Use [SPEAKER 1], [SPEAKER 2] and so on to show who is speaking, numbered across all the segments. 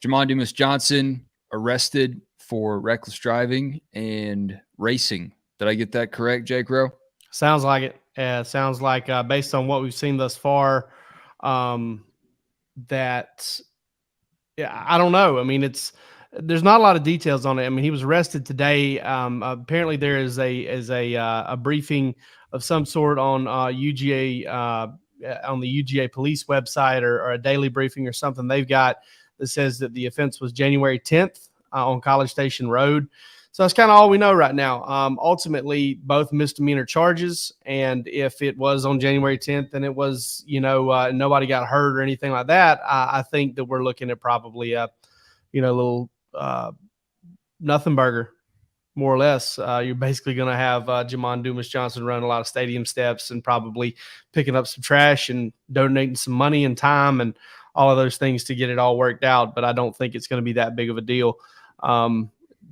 [SPEAKER 1] Jamon Dumas-Johnson arrested for reckless driving and racing. Did I get that correct, Jake Rowe?
[SPEAKER 2] Sounds like it. Sounds like based on what we've seen thus far, that I don't know. I mean, there's not a lot of details on it. I mean, he was arrested today. Apparently, there is a briefing of some sort on UGA on the UGA police website or a daily briefing or something they've got that says that the offense was January 10th on College Station Road. So that's kind of all we know right now. Ultimately, both misdemeanor charges, and if it was on January 10th and it was, nobody got hurt or anything like that, I think that we're looking at probably a, little nothing burger, more or less. You're basically going to have Jamon Dumas-Johnson run a lot of stadium steps and probably picking up some trash and donating some money and time and all of those things to get it all worked out. But I don't think it's going to be that big of a deal.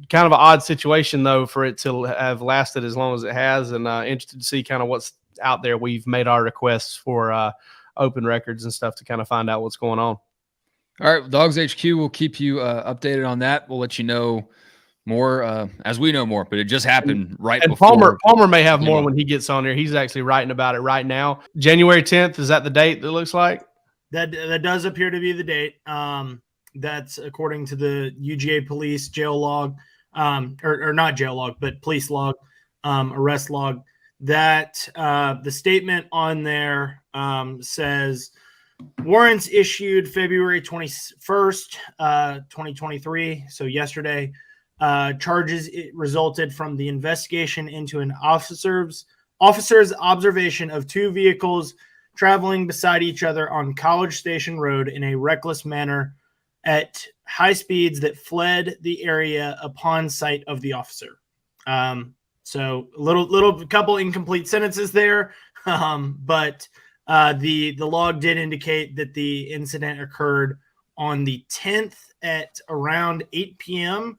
[SPEAKER 2] Kind of an odd situation, though, for it to have lasted as long as it has, and interested to see kind of what's out there. We've made our requests for open records and stuff to kind of find out what's going on.
[SPEAKER 1] All right, DawgsHQ will keep you updated on that. We'll let you know more as we know more, but it just happened right before.
[SPEAKER 2] Palmer may have more when he gets on there. He's actually writing about it right now. January 10th, is that the date that looks like?
[SPEAKER 3] That does appear to be the date. That's according to the UGA police jail log, or not jail log, but police log, arrest log. That the statement on there says warrants issued February 21st, 2023. So yesterday, charges resulted from the investigation into an officer's observation of two vehicles traveling beside each other on College Station Road in a reckless manner at high speeds that fled the area upon sight of the officer. So little couple incomplete sentences there, but the log did indicate that the incident occurred on the 10th at around 8 p.m.,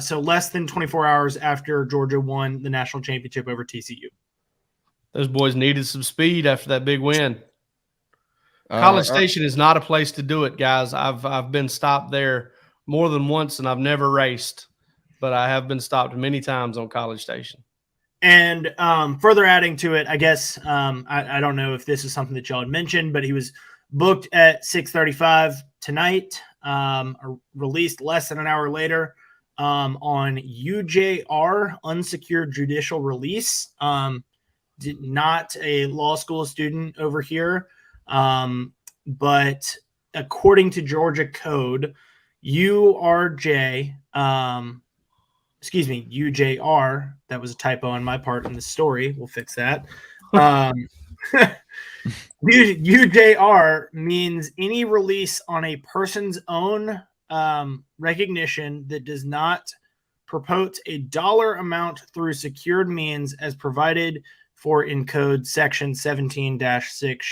[SPEAKER 3] so less than 24 hours after Georgia won the national championship over TCU.
[SPEAKER 2] Those boys needed some speed after that big win. College Station is not a place to do it, guys. I've been stopped there more than once, and I've never raced, but I have been stopped many times on College Station.
[SPEAKER 3] And further adding to it, I guess I don't know if this is something that y'all had mentioned, but he was booked at 6:35 tonight, released less than an hour later on UJR, unsecured judicial release. Not a law school student over here. But according to Georgia code, UJR, that was a typo on my part in the story. We'll fix that. UJR means any release on a person's own recognition that does not purport a dollar amount through secured means as provided for in code section 17-6-4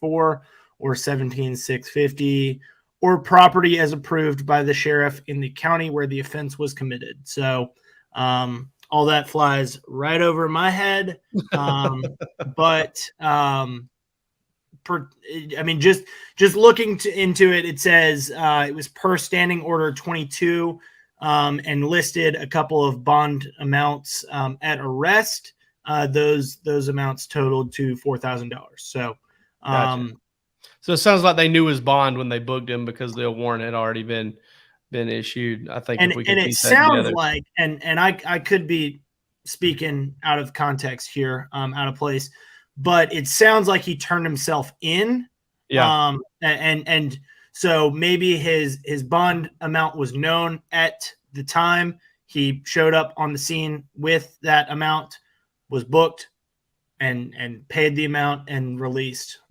[SPEAKER 3] or 17-650, or property as approved by the sheriff in the county where the offense was committed. So all that flies right over my head. Just looking into it, it says it was per standing order 22 and listed a couple of bond amounts at arrest. Those amounts totaled to $4,000. So,
[SPEAKER 2] gotcha. So it sounds like they knew his bond when they booked him because the warrant had already been issued. I think,
[SPEAKER 3] and it sounds like, and I could be speaking out of context here, out of place, but it sounds like he turned himself in.
[SPEAKER 2] Yeah.
[SPEAKER 3] And so maybe his bond amount was known at the time. He showed up on the scene with that amount, was booked and paid the amount and released.